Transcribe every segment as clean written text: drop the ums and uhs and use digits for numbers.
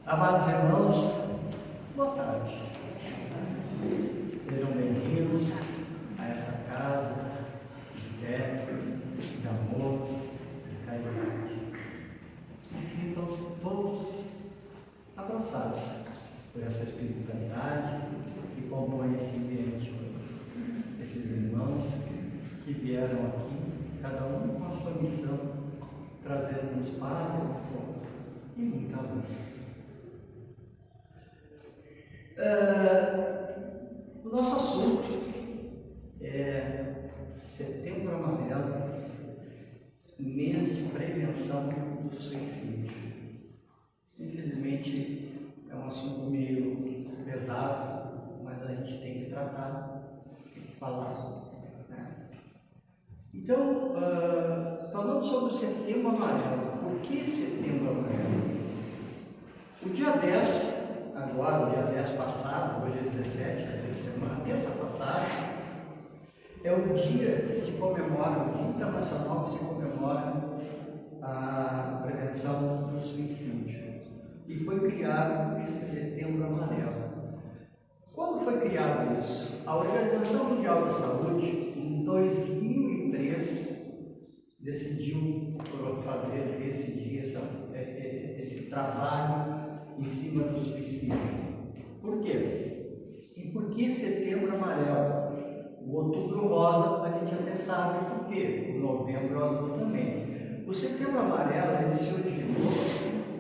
Amados irmãos, boa tarde. Sejam bem-vindos a essa casa de fé, de amor, de caridade. Sintam-se todos abraçados por essa espiritualidade que compõe esse ambiente. Esses irmãos que vieram aqui, cada um com a sua missão, trazendo-nos paz e muita luz. O nosso assunto é Setembro Amarelo, mês de prevenção do suicídio. Infelizmente é um assunto meio pesado, mas a gente tem que tratar, tem que falar. Né? Então, falando sobre o Setembro Amarelo, por que Setembro Amarelo? O dia 10, agora, o dia 10 passado, hoje é 17, semana, terça passada, é o dia que se comemora, o Dia Internacional que se comemora a prevenção do suicídio. E foi criado esse Setembro Amarelo. Quando foi criado isso? A Organização Mundial da Saúde, em 2003, decidiu fazer esse dia, esse trabalho em cima do suicídio. Por quê? E por que Setembro Amarelo? O Outubro Rosa a gente até sabe por quê, o Novembro Azul também. O Setembro Amarelo ele se originou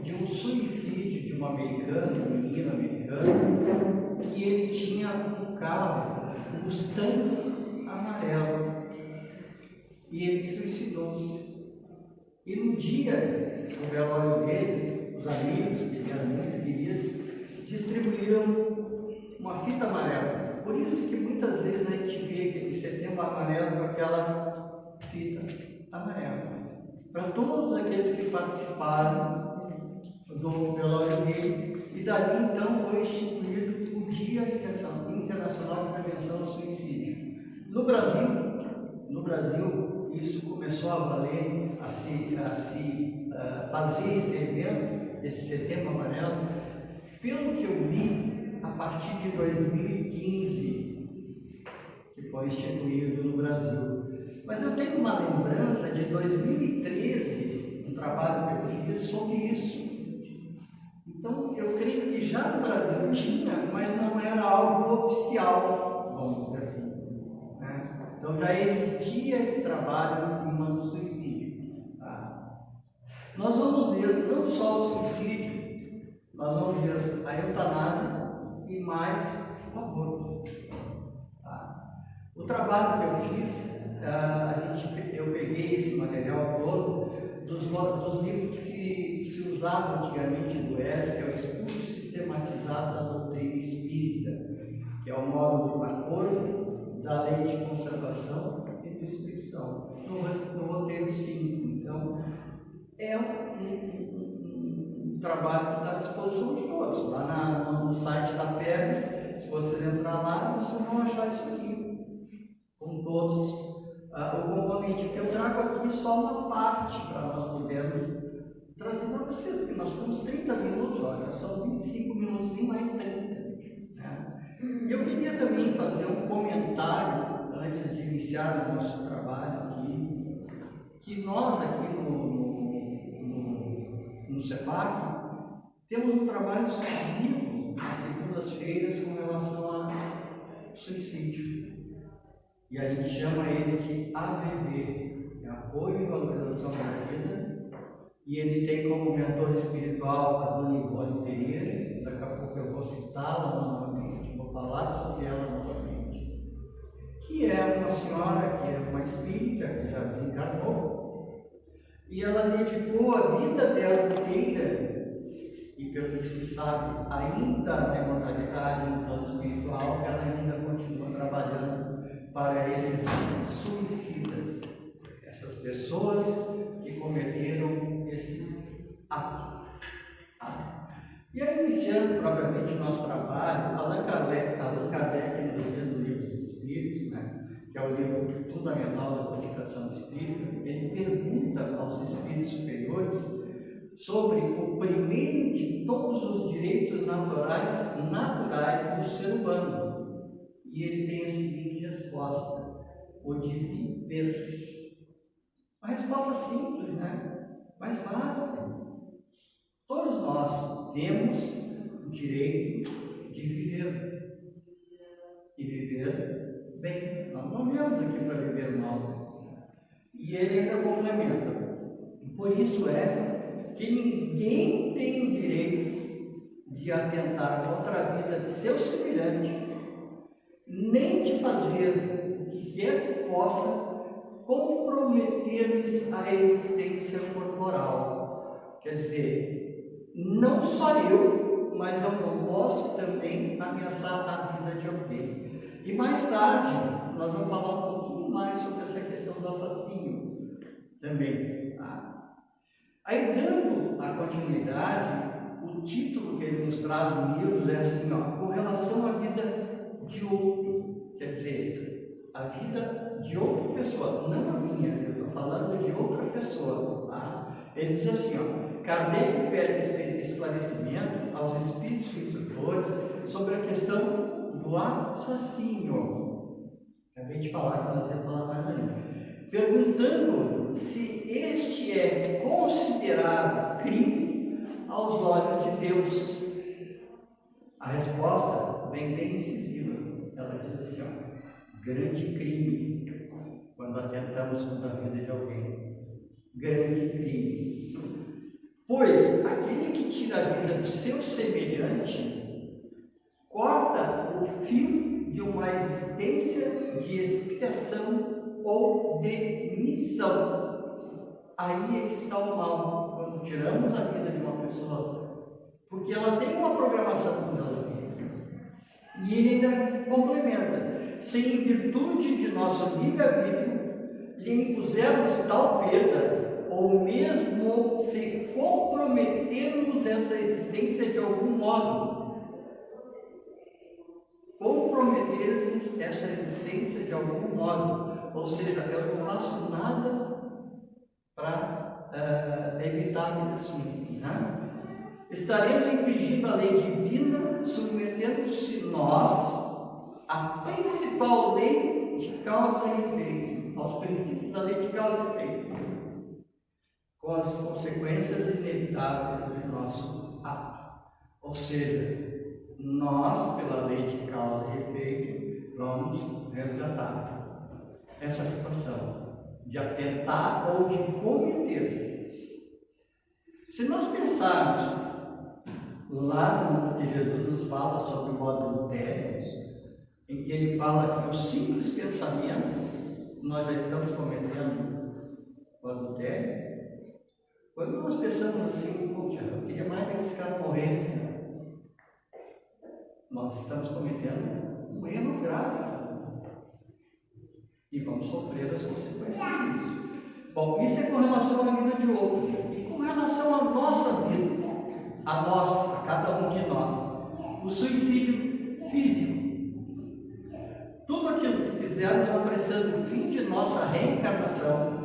de um suicídio de um americano, um menino americano, que ele tinha um carro, um Mustang amarelo, e ele suicidou-se. E no dia do velório dele, os amigos, que eram muito queridos, distribuíram uma fita amarela. Por isso que muitas vezes a gente vê aquele Setembro Amarelo com aquela fita amarela. Para todos aqueles que participaram do velório dele, e dali então foi instituído o Dia Internacional de Prevenção ao Suicídio. No Brasil, isso começou a valer, a se fazer esse evento, esse Setembro Amarelo, pelo que eu li, a partir de 2015, que foi instituído no Brasil. Mas eu tenho uma lembrança de 2013, um trabalho que eu fiz sobre isso. Então, eu creio que já no Brasil tinha, mas não era algo oficial, vamos dizer assim. Né? Então, já existia esse trabalho em cima do suicídio. Tá? Nós vamos ver não só o suicídio, nós vamos ver a eutanásia e mais o aborto. Tá? O trabalho que eu fiz, eu peguei esse material todo dos livros que se usavam antigamente do ES, que é o Estudo Sistematizado da Doutrina Espírita, que é o módulo 14 da Lei de Conservação e Distribuição, no roteiro 5. Então, é um trabalho que está à disposição de todos. Lá no site da PERS, se vocês entrar lá, vocês vão achar isso aqui, com todos o componente. Que eu trago aqui só uma parte para nós podermos trazer para vocês, porque nós temos 30 minutos, olha, são 25 minutos, nem mais 30. Né? Eu queria também fazer um comentário, antes de iniciar o nosso trabalho aqui, que nós aqui no CEPAC temos um trabalho exclusivo nas segundas-feiras com relação ao suicídio. E a gente chama ele de AVV, Apoio e Valorização da Vida. E ele tem como mentor espiritual a Dona Ivone Pereira. Daqui a pouco eu vou citá-la novamente, vou falar sobre ela novamente. Que é uma senhora, que é uma espírita, que já desencarnou. E ela dedicou a vida dela inteira, e pelo que se sabe, ainda tem mortalidade no plano espiritual, ela ainda continua trabalhando para esses suicidas, essas pessoas que cometeram esse ato. E aí, iniciando propriamente o nosso trabalho, Allan Kardec, nos diz no Livro dos Espíritos, né, que é o livro fundamental da codificação espírita, ele pergunta aos espíritos superiores sobre o primeiro de todos os naturais do ser humano. E ele tem a seguinte resposta: o de viver. Uma resposta simples, né? Mas básica. Todos nós temos o direito de viver. E viver bem. Nós não viemos aqui para viver mal. E ele ainda complementa. Por isso é que ninguém tem o direito de atentar contra a vida de seu semelhante, nem de fazer o que quer que possa comprometer-lhes a existência corporal. Quer dizer, não só eu, mas eu não posso também ameaçar a vida de alguém. E mais tarde, nós vamos falar um pouquinho mais sobre essa questão do assassínio também. Tá? Aí, dando a continuidade, o título que ele nos traz no livro é assim, ó, com relação à vida de outro. Quer dizer, a vida de outra pessoa, não a minha, eu estou falando de outra pessoa. Tá? Ele diz assim, ó, Kardec pede esclarecimento aos espíritos instrutores sobre a questão do assassínio. Acabei de falar que nós ia falar mais ali. Perguntando se este é considerado crime aos olhos de Deus. A resposta vem bem incisiva. Ela diz assim, ó, grande crime, quando atentamos contra a vida de alguém. Grande crime. Pois aquele que tira a vida do seu semelhante corta o fio de uma existência de expiação ou de missão. Aí é que está o mal, quando tiramos a vida de uma pessoa, porque ela tem uma programação com ela. E ele ainda complementa: se em virtude de nosso livre-arbítrio lhe impusermos tal perda, ou mesmo se comprometermos essa existência de algum modo, comprometermos essa existência de algum modo, ou seja, eu não faço nada para evitar isso, né? Estaremos infringindo a lei divina, submetendo-se nós à principal lei de causa e efeito, aos princípios da lei de causa e efeito, com as consequências inevitáveis do nosso ato. Ou seja, nós, pela lei de causa e efeito, vamos resgatar essa situação de atentar ou de cometer. Se nós pensarmos lá no que Jesus nos fala sobre o adultério, em que ele fala que o simples pensamento nós já estamos cometendo o adultério, quando nós pensamos assim, poxa, eu queria mais que esse cara morresse, nós estamos cometendo um erro grave e vamos sofrer as consequências disso. Bom, isso é com relação à vida de outro. E com relação à nossa vida, a nossa, a cada um de nós, o suicídio físico. Tudo aquilo que fizermos apressando o fim de nossa reencarnação,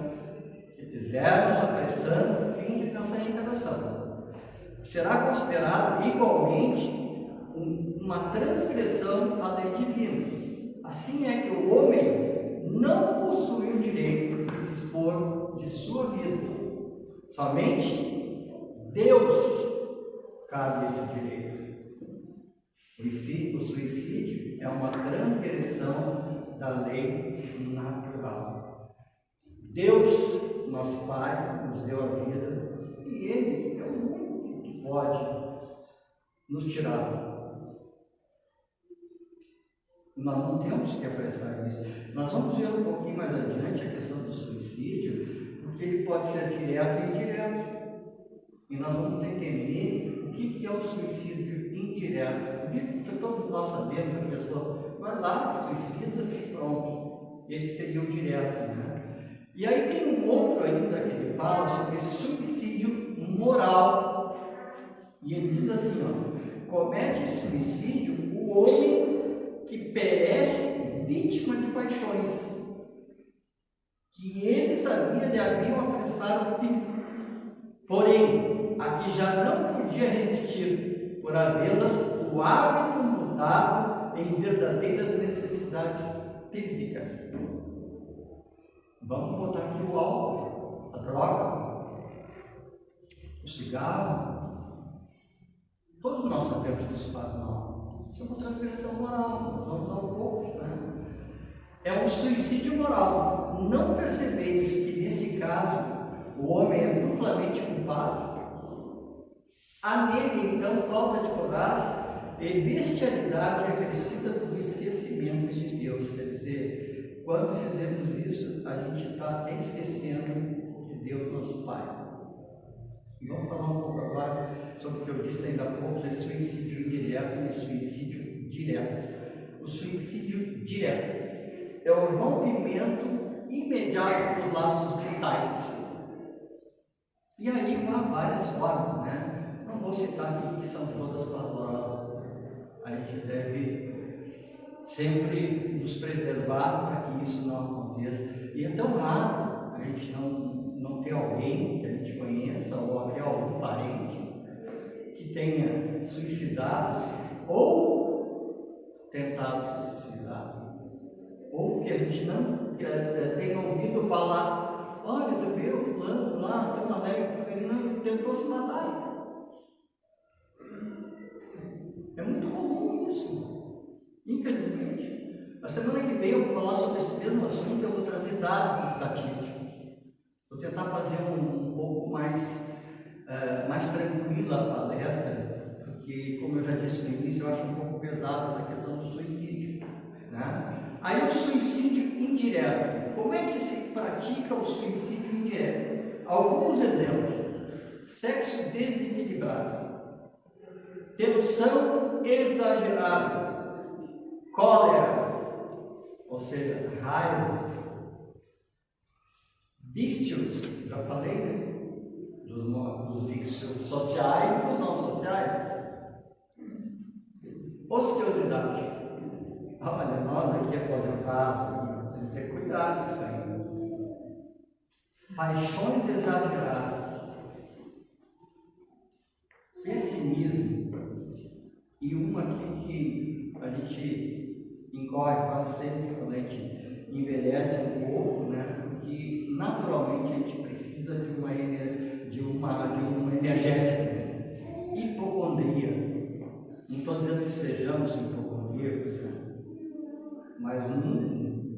será considerado igualmente uma transgressão à lei divina. Assim é que o homem não possui o direito de dispor de sua vida. Somente Deus cabe esse direito. O suicídio é uma transgressão da lei natural. Deus, nosso Pai, nos deu a vida e Ele é o único que pode nos tirar. Nós não temos que apressar isso. Nós vamos ver um pouquinho mais adiante a questão do suicídio, porque ele pode ser direto e indireto. E nós vamos entender o que é o suicídio indireto. Que todos nós sabemos que a pessoa vai lá, suicida-se e pronto. Esse seria o direto, né? E aí tem um outro ainda que ele fala sobre suicídio moral. E ele diz assim, ó, comete suicídio o homem que perece vítima de paixões, que ele sabia lhe haviam apressado o fim, porém, a que já não podia resistir, por havê-las o hábito mudado em verdadeiras necessidades físicas. Vamos botar aqui o álcool, a droga, o cigarro. Todos nós sabemos que isso faz mal. Isso é uma transgressão moral, nós vamos dar um pouco, né? É um suicídio moral. Não percebeis que nesse caso o homem é duplamente culpado? Há nele então falta de coragem e bestialidade acrescida do esquecimento de Deus. Quer dizer, quando fizemos isso, a gente está esquecendo de Deus, nosso Pai. E vamos falar um pouco agora sobre o que eu disse ainda há pouco, sobre suicídio indireto e suicídio direto. O suicídio direto é o rompimento imediato dos laços vitais. E aí há várias formas, né? Não vou citar aqui que são todas pavorosas. A gente deve sempre nos preservar para que isso não aconteça. E é tão raro a gente não ter alguém que a gente conheça ou até algum parente que tenha suicidado-se ou tentado se suicidar. Ou que a gente não tenha ouvido falar: olha, tu viu o fulano lá, tão alegre, ele não tentou se matar. É muito comum isso, infelizmente. A semana que vem eu vou falar sobre esse mesmo assunto, eu vou trazer dados estatísticos. Vou tentar fazer um pouco mais tranquila a palestra, porque, como eu já disse no início, eu acho um pouco pesado essa questão do suicídio, né? Aí o suicídio indireto. Como é que se pratica o suicídio indireto? Alguns exemplos: sexo desequilibrado, tensão exagerada, cólera, ou seja, raiva, vícios, já falei, né? Dos vícios sociais e dos não sociais, ociosidade. Olha, nós aqui aposentados, temos que ter cuidado com isso aí. Paixões exageradas, pessimismo, e uma aqui que a gente incorre quase sempre quando a gente envelhece um pouco, né? Porque naturalmente a gente precisa de um energético, né? Hipocondria. Não estou dizendo que sejamos hipocondríacos, né? Mas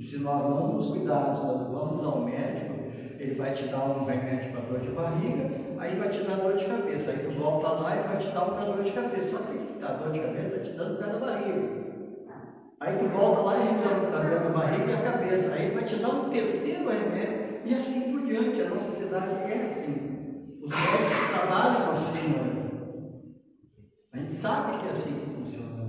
se nós não nos cuidarmos quando vamos ao médico, ele vai te dar um remédio para dor de barriga, aí vai te dar dor de cabeça, aí tu volta lá e vai te dar um para dor de cabeça, só que a dor de cabeça está te dando pé da barriga. Aí tu volta lá e resolve o cabelo da barriga e a cabeça, aí vai te dar um terceiro remédio e assim por diante. A nossa sociedade é assim. Os médicos trabalham assim, né? A gente sabe que é assim que funciona.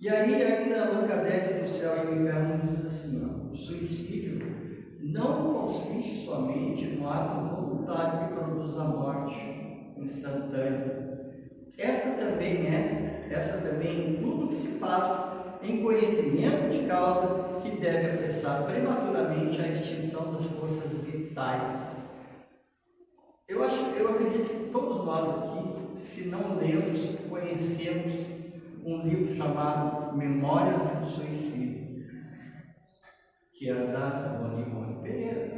E aí ainda Allan Kardec no Céu e no Inferno diz assim, ó: o suicídio não consiste somente no ato voluntário que produz a morte instantânea. Essa também em tudo que se faz em conhecimento de causa, que deve apressar prematuramente a extinção das forças vitais. Eu acredito que todos nós aqui, se não lemos, conhecemos um livro chamado Memórias do Suicídio, que é da Dona Ivone Pereira.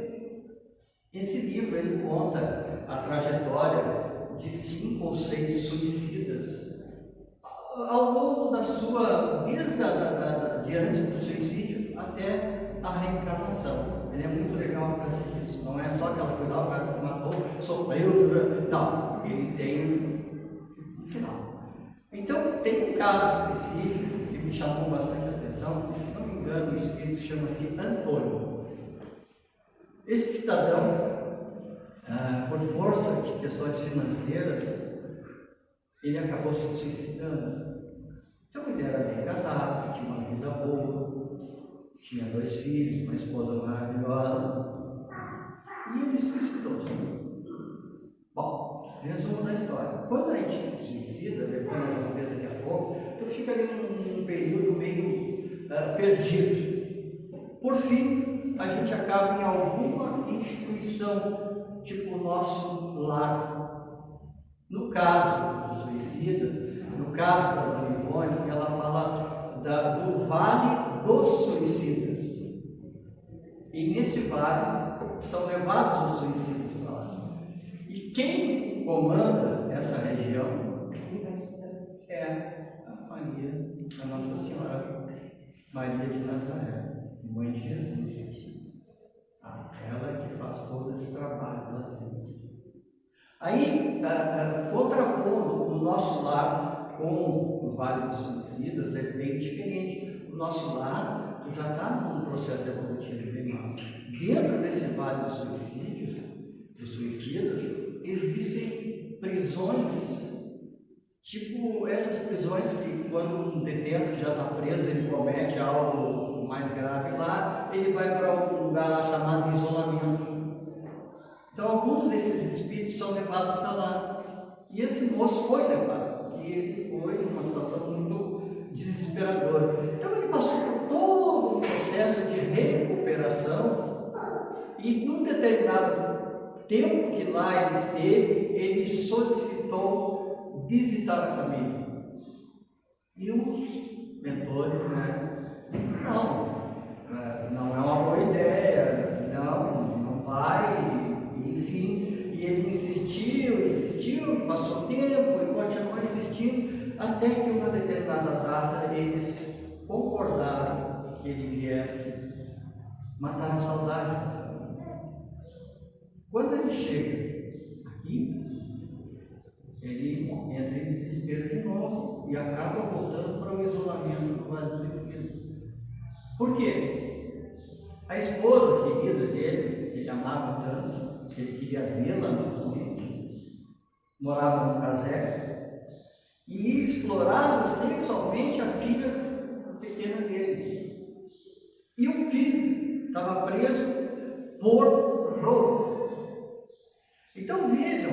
Esse livro ele conta a trajetória de 5 ou 6 suicidas ao longo da sua vida, de antes do suicídio até a reencarnação. Ele é muito legal para isso. Não é só aquela coisa, o cara se matou, sofreu, não. Ele tem um final. Então, tem um caso específico que me chamou bastante atenção, que, se não me engano, o espírito chama-se Antônio. Esse cidadão, por força de questões financeiras, ele acabou se suicidando. Então ele era bem casado, tinha uma vida boa, tinha 2 filhos, uma esposa maravilhosa, e ele suicidou-se. Bom, resumo da história: quando a gente se suicida, depois nós vamos ver daqui a pouco, tu fica ali num período meio perdido. Por fim, a gente acaba em alguma instituição, tipo o nosso lar. No caso do suicídio, suicidas. No caso da Dona Ivone, ela fala do Vale dos Suicidas. E nesse vale são levados os suicidas para lá. E quem comanda essa região é a Maria, a Nossa Senhora Maria de Nazaré, mãe de Jesus. Ela que faz todo esse trabalho lá dentro. Aí, contrapondo o nosso lar com o Vale dos Suicidas, é bem diferente. O nosso lar já está num processo evolutivo bem mal. Dentro desse Vale dos Suicidas, existem prisões, tipo essas prisões que quando um detento já está preso, ele comete algo mais grave lá, ele vai para um lugar lá chamado isolamento. Então alguns desses espíritos são levados para lá. E esse moço foi levado, porque ele foi numa situação muito desesperadora. Então ele passou por todo um processo de recuperação e num determinado tempo que lá ele esteve, ele solicitou visitar a família. E os mentores, não é uma boa ideia, não vai, enfim. E ele insistiu, passou tempo e continuou insistindo, até que uma determinada data eles concordaram que ele viesse matar a saudade da família. Quando ele chega aqui, ele entra em desespero de novo e acaba voltando para o isolamento do Vale dos Suicidas. Por quê? A esposa querida dele, que ele amava tanto, que ele queria vê-la novamente, morava no casebre e explorava sexualmente a filha pequena dele. E o filho estava preso por roubo. Então vejam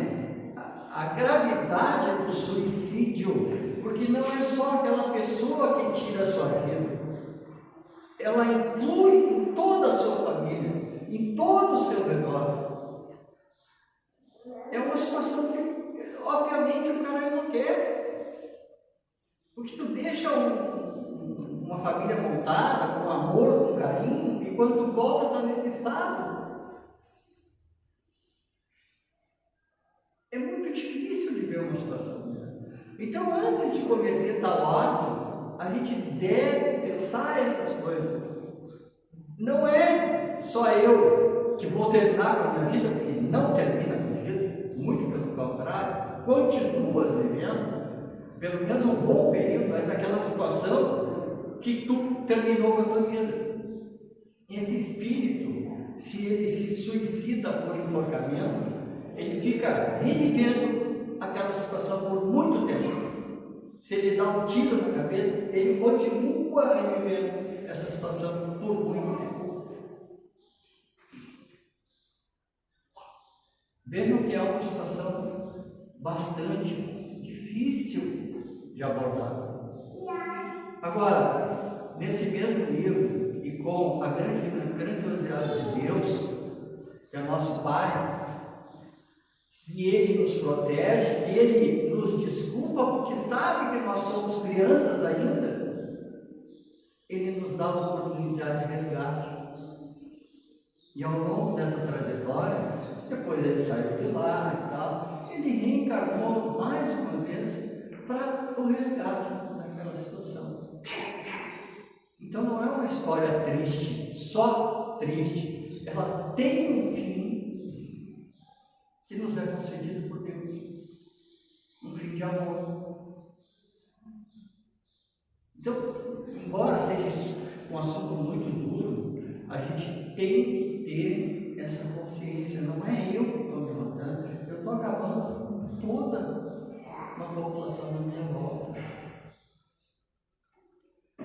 a gravidade do suicídio, porque não é só aquela pessoa que tira a sua vida, ela influi em toda a sua família, em todo o seu redor. É uma situação que, obviamente, o cara enlouquece, porque tu deixa uma família montada, com amor, com carinho, e quando tu volta, está nesse estado. É muito difícil de ver uma situação dessa. Então, antes de cometer tal ato, a gente deve pensar essas coisas. Não é só eu que vou terminar com a minha vida, porque não termina com a minha vida, muito pelo contrário, continua vivendo pelo menos um bom período daquela situação que tu terminou com a tua vida. Esse espírito, se ele se suicida por enforcamento, ele fica revivendo aquela situação por muito tempo. Se ele dá um tiro na cabeça, ele continua revivendo essa situação por muito tempo. Vejam que é uma situação bastante difícil de abordar. Agora, nesse mesmo livro, e com a grandiosidade de Deus, que é nosso Pai, que Ele nos protege, que Ele nos desculpa, porque sabe que nós somos crianças ainda, Ele nos dá a oportunidade de resgate. E ao longo dessa trajetória, depois ele saiu de lá e tal, ele reencarnou mais uma vez para o resgate naquela situação. Então não é uma história triste, só triste, ela tem um fim que nos é concedido por Deus, um fim de amor. Então, embora seja um assunto muito duro, a gente tem que ter essa consciência. Não é eu que estou me matando, eu estou acabando com toda uma população da minha volta.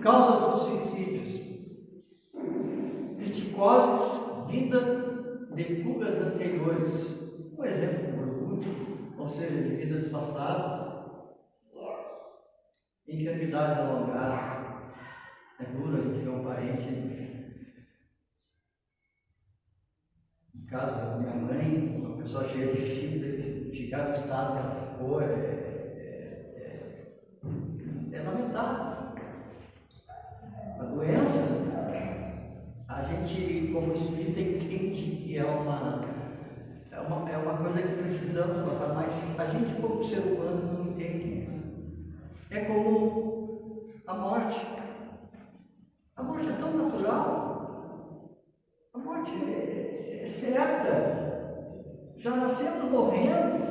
Causas dos suicídios: psicoses, vida de fugas anteriores, um exemplo de orgulho, ou seja, de vidas passadas, enfermidade alongada. É duro a gente ver um parente, no caso da minha mãe, uma pessoa cheia de vida, ficar no estado que ela ficou, precisamos passar, mas a gente como ser humano não entende. É como a morte. A morte é tão natural. A morte é certa. Já nascemos morrendo.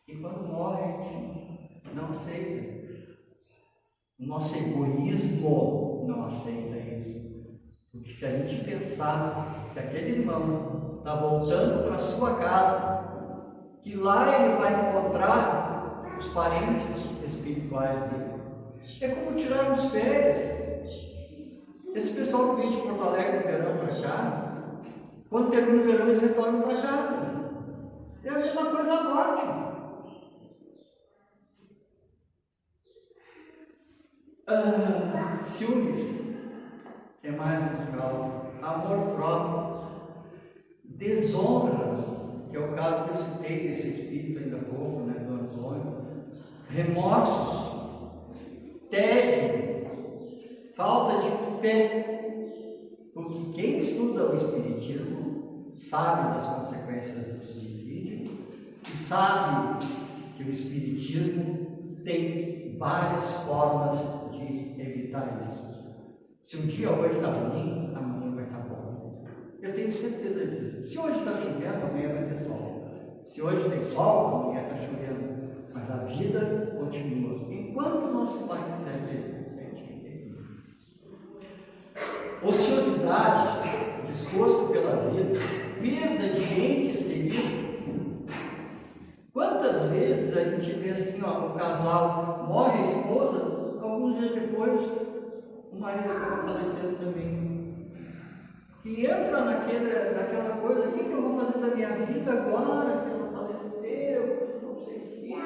E quando morre, a gente não aceita. O nosso egoísmo não aceita isso. Porque se a gente pensar que aquele irmão está voltando para a sua casa, que lá ele vai encontrar os parentes espirituais dele, é como tirar uns férias. Esse pessoal que vem de Porto Alegre no verão para cá, quando termina o verão eles retornam para casa. É a mesma coisa a morte. Ciúmes, que é mais natural, amor próprio, desonra, que é o caso que eu citei desse espírito ainda há pouco, né, do Antônio, remorsos, tédio, falta de fé, porque quem estuda o Espiritismo sabe das consequências do suicídio e sabe que o Espiritismo tem várias formas de evitar isso. Se um dia hoje está ruim, amanhã vai estar bom. Eu tenho certeza disso. Se hoje está chovendo, amanhã vai ter sol. Se hoje tem sol, amanhã está chovendo. Mas a vida continua. Enquanto o nosso Pai quiser ter. Ociosidade, desgosto pela vida, perda de entes queridos. Quantas vezes a gente vê assim, ó, o casal morre a esposa, alguns dias depois o marido acaba falecendo também. Que entra naquela coisa, o que eu vou fazer da minha vida agora que ela faleceu, não sei o quê.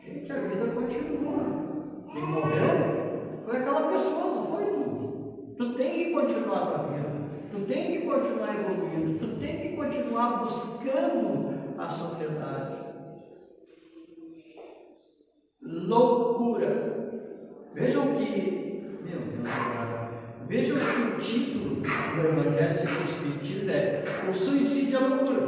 Gente, a vida continua. Quem morreu foi aquela pessoa, não foi tu. Tu tem que continuar a tua vida, tu tem que continuar evoluindo, tu tem que continuar buscando a sociedade. Loucura. Vejam que, meu Deus, vejam que o título do Evangelho segundo o Espiritismo é O Suicídio é Loucura.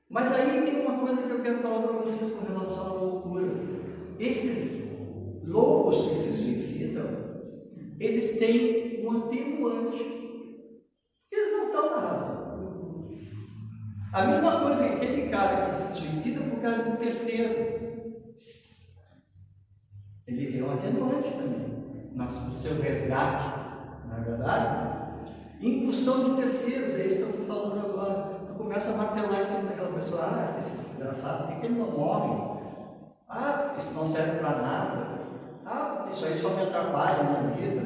Mas aí tem uma coisa que eu quero falar para vocês com relação à loucura. Esses loucos que se suicidam, eles têm um atenuante. Eles não estão na razão. A mesma coisa que aquele cara que se suicida por causa do terceiro. Ele tem um atenuante também, no seu resgate, não é verdade? Impulsão de terceiros, é isso que eu estou falando agora. Tu começa a martelar em cima daquela pessoa, esse desgraçado, por que ele não morre? Isso não serve para nada. Isso aí só me atrapalha na minha vida.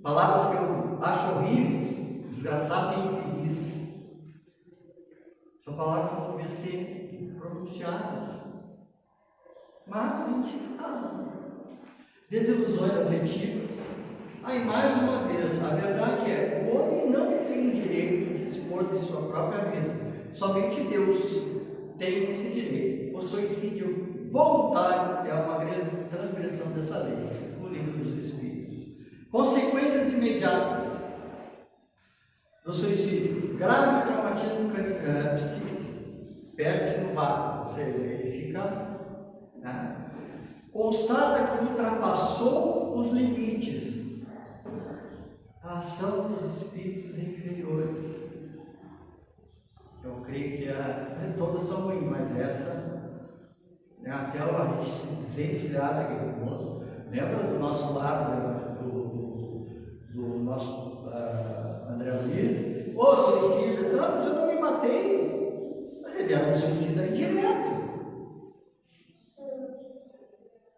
Palavras que eu acho horríveis, desgraçado e infeliz. São palavras que não deviam ser pronunciadas. Mas a gente fala. Desilusões afetivas. Aí, mais uma vez, a verdade é: o homem não tem direito de dispor de sua própria vida. Somente Deus tem esse direito. O suicídio voluntário é uma grande transgressão dessa lei. O livro dos Espíritos. Consequências imediatas do suicídio: grave traumatismo psíquico, perde-se no vácuo, ou seja, ele fica. Constata que ultrapassou os limites. A ação dos espíritos inferiores. Eu creio que todas são ruins, mas essa, até a gente se desvencilhar daquele moço. Lembra do nosso lado, do nosso André Luiz? Suicida. Não, mas eu não me matei. Mas ele era um suicida indireto.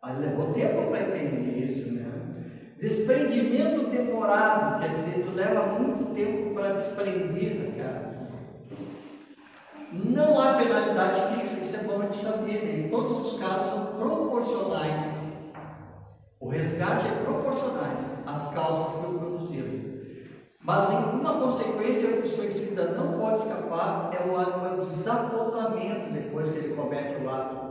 Aí levou tempo para entender isso, né? Desprendimento demorado, quer dizer, tu leva muito tempo para desprender, cara. Não há penalidade fixa, isso é bom de saber, né? Em todos os casos são proporcionais. O resgate é proporcional às causas que o produziram. Mas em uma consequência que o suicida não pode escapar é o desapontamento depois que ele comete o ato.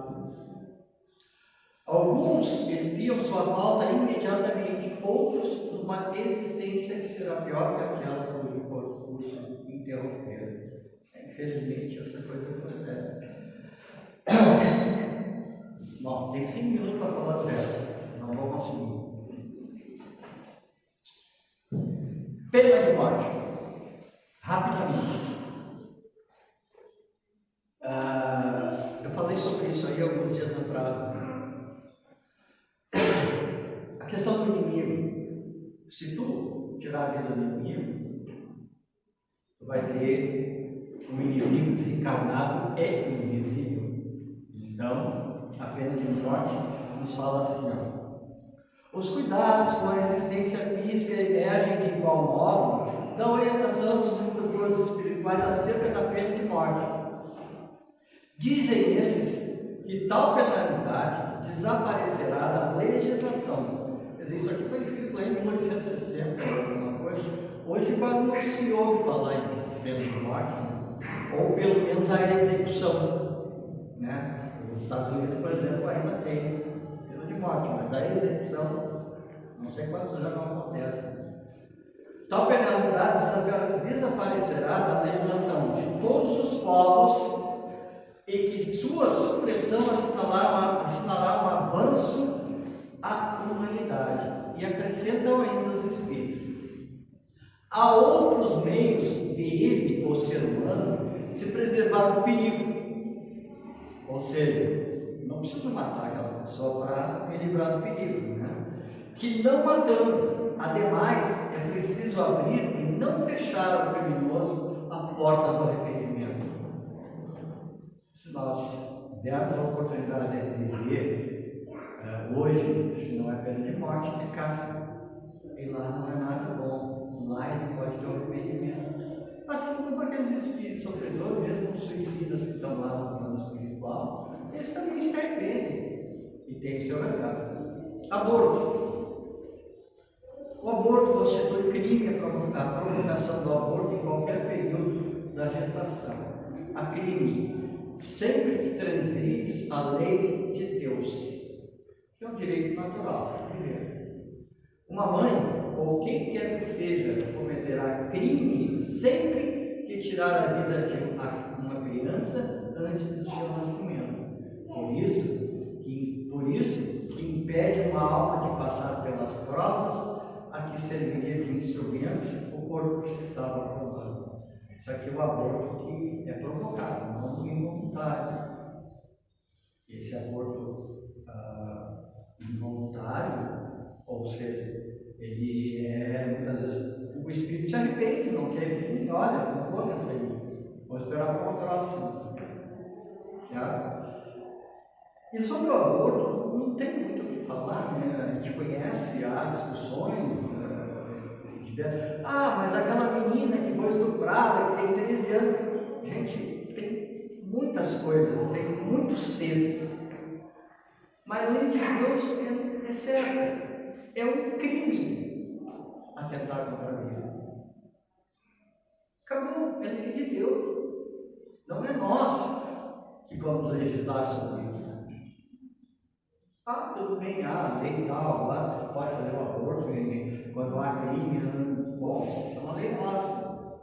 Alguns espiam sua falta imediatamente, outros numa existência que será pior que aquela cujo curso interromperam. Infelizmente, essa coisa foi dessa. Bom, tem 5 minutos para falar do resto. Não vou conseguir. Pena de morte. Rapidamente. Eu falei sobre isso aí alguns dias atrás. A questão do inimigo. Se tu tirar a vida do inimigo, tu vai ter um inimigo desencarnado e invisível. Então, a pena de morte nos fala assim, ó. Os cuidados com a existência física emergem de igual modo da orientação dos instrutores espirituais acerca da pena de morte. Dizem esses que tal penalidade desaparecerá da legislação. Quer dizer, isso aqui foi escrito lá em 1860, alguma coisa. Hoje quase não se ouve falar em pena de morte, né? Ou pelo menos a execução, né? Os Estados Unidos, por exemplo, ainda tem pena de morte, mas da execução, não sei quantos já não acontece. Tal penalidade desaparecerá da legislação de todos os povos e que sua supressão assinalará um avanço à humanidade. E acrescentam ainda os espíritos. Há outros meios de ele, o ser humano, se preservar do perigo. Ou seja, não precisa matar aquela pessoa para me livrar do perigo, né? Que não matando. Ademais, é preciso abrir e não fechar ao criminoso a porta do arrependimento. Se nós dermos a oportunidade de viver hoje, se não é pena de morte, de casa, e lá não é nada bom, lá ele pode ter um arrependimento. Assim como aqueles espíritos sofredores, mesmo os suicidas que estão lá no plano espiritual, eles também se arrependem e têm o seu legado. Aborto. O aborto constitui crime, a provocação do aborto em qualquer período da gestação. A crime, sempre que transgride a lei de Deus, que é um direito natural, primeiro. Uma mãe, ou quem quer que seja, cometerá crime sempre que tirar a vida de uma criança antes do seu nascimento. Por isso que impede uma alma de passar pelas provas a que serviria de instrumento o corpo que se estava formando. Isso aqui é o aborto que é provocado, não involuntário. Esse aborto involuntário, ou seja, ele muitas vezes, o espírito se arrepende, não quer vir, olha, não vou nessa aí, vou esperar para o próximo. E sobre o aborto, não tem muito o que falar, né? A gente conhece, há discussões. Mas aquela menina que foi estuprada, que tem 13 anos. Gente, tem muitas coisas, tem muitos Cs. Mas a lei de Deus é certa. É um crime atentar contra a vida. Acabou, é a lei de Deus. Não é nós que vamos legislar sobre isso. Tudo bem, lei tal, lá você pode fazer um aborto quando há crime. Bom, é uma lei nossa,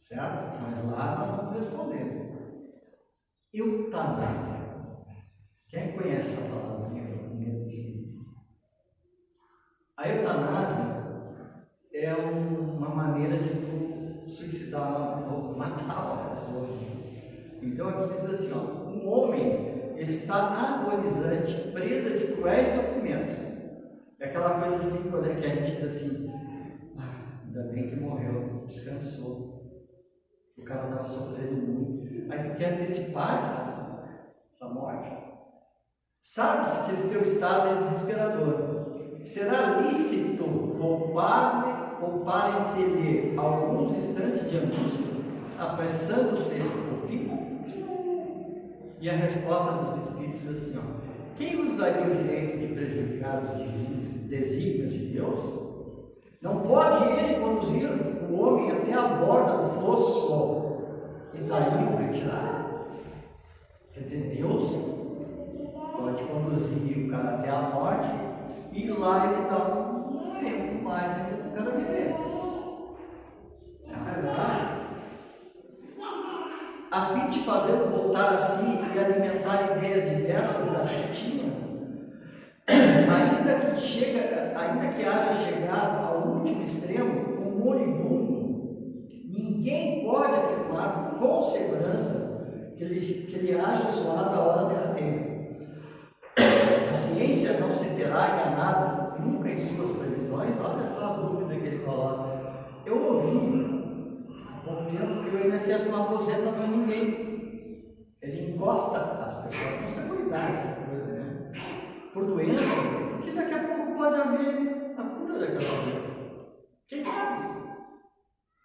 certo? Mas lá nós vamos responder. Eutanásia. Quem conhece essa palavra? A eutanásia é uma maneira de tu suicidar, matar uma pessoa. Então aqui diz assim, um homem está agonizante, presa de cruéis sofrimentos. É aquela coisa assim, quando é que a gente diz assim, ainda bem que morreu, descansou. O cara estava sofrendo muito. Aí tu quer antecipar essa morte. Sabe-se que esse teu estado é desesperador. Será lícito poupar em ceder alguns instantes de angústia, apressando-se por fim? E a resposta dos espíritos é assim, quem vos daria o direito de prejudicar os desígnios de Deus? Não pode ele conduzir o homem até a borda do fosso e daí o retirar? Quer dizer, Deus pode conduzir o cara até a morte e lá ele dá um tempo mais ainda para o cara viver. É verdade? voltar a si e alimentar ideias diversas das que tinha, ainda que haja chegado ao último extremo, um moribundo, ninguém pode afirmar com segurança que lhe haja soado a hora derradeira. A ciência não se terá enganado nunca em suas previsões. Olha só a dúvida que ele coloca. Eu ouvi há pouco tempo que o INSS não aposenta para ninguém. Ele encosta as pessoas com seguridade, né? Por doença, porque daqui a pouco pode haver a cura daquela doença. Quem sabe?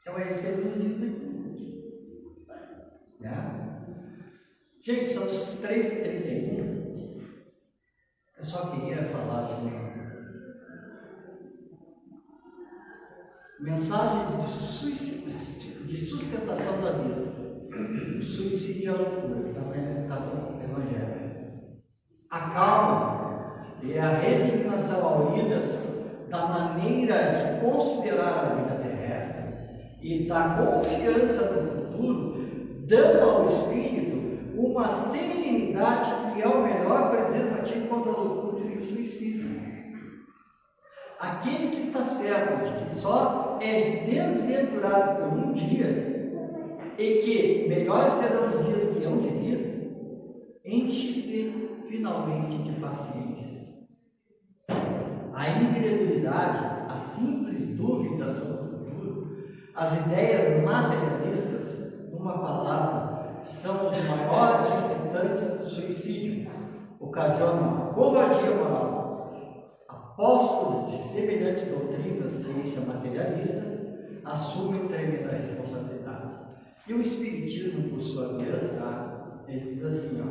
Então é isso que ele nos diz aqui. Né? Gente, são 3h31. Eu só queria falar assim, mensagem de sustentação da vida. O suicídio é a loucura, que também está no Evangelho. A calma e a resignação ao idas da maneira de considerar a vida terrestre e da confiança no futuro, dando ao espírito uma serenidade que é o melhor preservativo contra a loucura e o suicídio. Aquele que está certo de que só é desventurado por um dia e que melhores serão os dias que hão de vir, enche-se finalmente de paciência. A incredulidade, a simples dúvida sobre o futuro, as ideias materialistas, numa palavra, são os maiores incitantes do suicídio, ocasionam covardia moral. Apóstolos de semelhantes doutrinas, ciência materialista, assumem tremenda responsabilidade. E o Espiritismo, por sua vez, ele diz assim,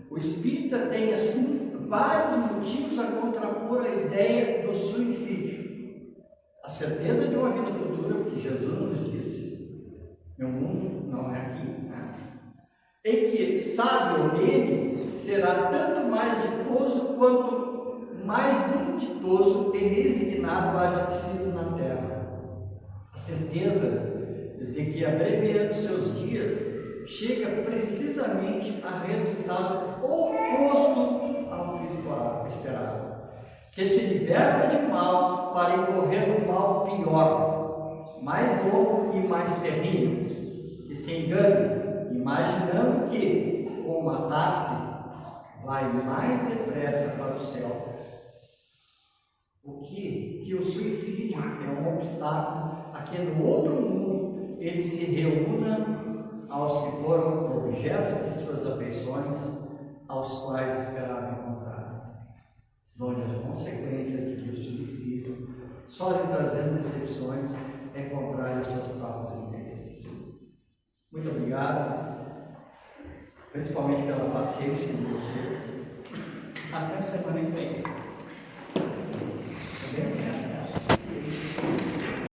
o espírita tem, assim, vários motivos a contrapor a ideia do suicídio. A certeza de uma vida futura, porque Jesus nos disse, meu mundo não é aqui, né? E que, sábio ele, será tanto mais ditoso quanto mais inditoso e resignado haja sido na terra. A certeza de que, abreviando seus dias, chega precisamente a resultado oposto ao que esperava, que se liberta de mal para incorrer no mal pior, mais longo e mais terrível, que se engane, imaginando que, com matar-se, vai mais depressa para o céu. Que o suicídio é um obstáculo a que no outro mundo ele se reúna aos que foram objetos de suas afeições, aos quais esperava encontrar, onde a consequência de que o suicídio, só lhe trazendo decepções, é contrário aos seus próprios interesses. Muito obrigado, principalmente pela paciência de vocês. Até semana que vem.